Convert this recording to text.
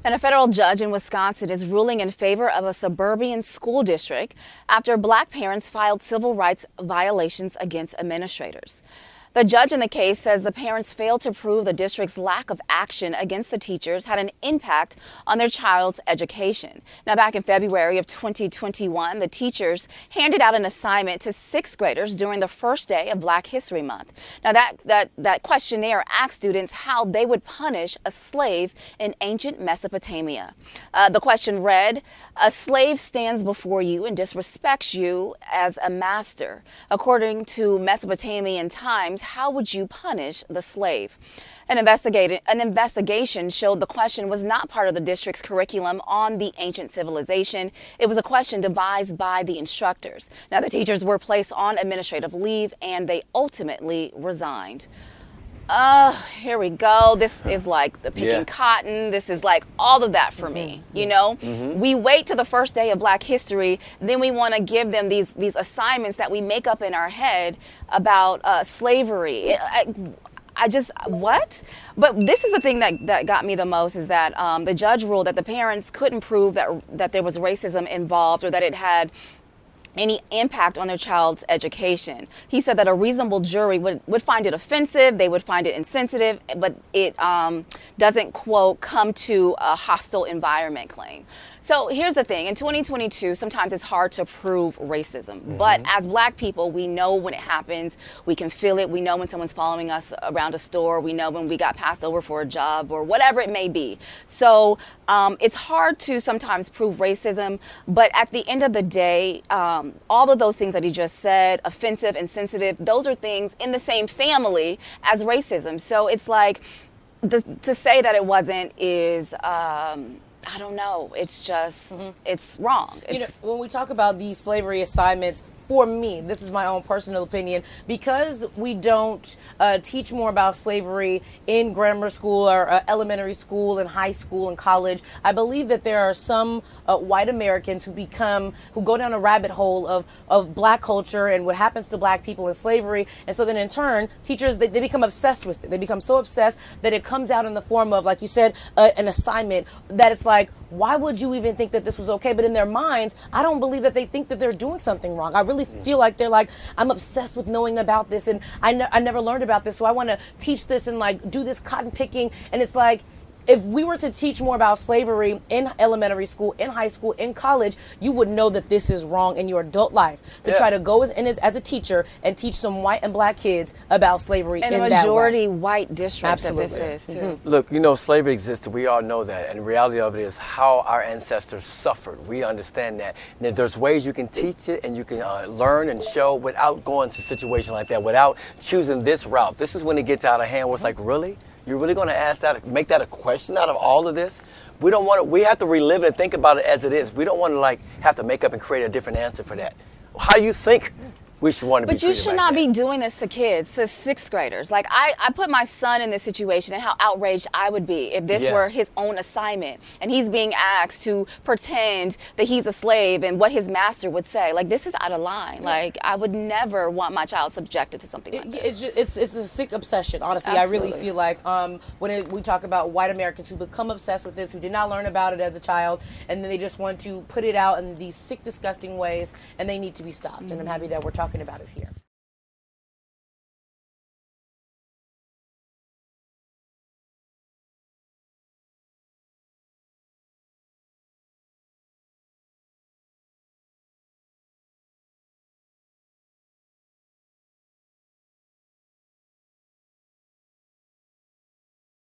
And a federal judge in Wisconsin is ruling in favor of a suburban school district after black parents filed civil rights violations against administrators. The judge in the case says the parents failed to prove the district's lack of action against the teachers had an impact on their child's education. Now, back in February of 2021, the teachers handed out an assignment to sixth graders during the first day of Black History Month. Now, that questionnaire asked students how they would punish a slave in ancient Mesopotamia. The question read, "A slave stands before you and disrespects you as a master. According to Mesopotamian times, how would you punish the slave?" An investigation showed the question was not part of the district's curriculum on the ancient civilization. It was a question devised by the instructors. Now, the teachers were placed on administrative leave and they ultimately resigned. Here we go. This is like the picking cotton. This is like all of that for me. You know, we wait to the first day of Black history, then we want to give them these assignments that we make up in our head about slavery. I just, what? But this is the thing that got me the most is that the judge ruled that the parents couldn't prove that there was racism involved or that it had any impact on their child's education. He said that a reasonable jury would find it offensive, they would find it insensitive, but it doesn't, quote, come to a hostile environment claim. So here's the thing, in 2022, sometimes it's hard to prove racism, but as Black people, we know when it happens, we can feel it, we know when someone's following us around a store, we know when we got passed over for a job or whatever it may be. So it's hard to sometimes prove racism, but at the end of the day, all of those things that he just said, offensive, insensitive, those are things in the same family as racism. So it's like, to say that it wasn't is, I don't know. It's just, it's wrong. You know, when we talk about these slavery assignments, for me, this is my own personal opinion, because we don't teach more about slavery in grammar school or elementary school and high school and college, I believe that there are some white Americans who go down a rabbit hole of Black culture and what happens to Black people in slavery. And so then in turn, teachers, they become obsessed with it. They become so obsessed that it comes out in the form of, like you said, an assignment that it's like, why would you even think that this was okay? But in their minds, I don't believe that they think that they're doing something wrong. I really feel like they're like, I'm obsessed with knowing about this, and I never learned about this, so I want to teach this and like do this cotton picking. And it's like, if we were to teach more about slavery in elementary school, in high school, in college, you would know that this is wrong in your adult life. To try to go as a teacher and teach some white and Black kids about slavery in that way. And a majority white district Absolutely. that this is, too. Look, you know, slavery existed. We all know that. And the reality of it is how our ancestors suffered. We understand that. And there's ways you can teach it and you can learn and show without going to a situation like that, without choosing this route. This is when it gets out of hand where it's like, really? You're really going to ask that, make that a question out of all of this? We don't want to, we have to relive it and think about it as it is. We don't want to like have to make up and create a different answer for that. How do you think we should want to be But you treated should like not that? be doing this to kids, to sixth graders. Like, I put my son in this situation and how outraged I would be if this were his own assignment and he's being asked to pretend that he's a slave and what his master would say. Like, this is out of line. Like, I would never want my child subjected to something like this. It's a sick obsession, honestly. Absolutely. I really feel like we talk about white Americans who become obsessed with this, who did not learn about it as a child, and then they just want to put it out in these sick, disgusting ways, and they need to be stopped. And I'm happy that we're talking about it here.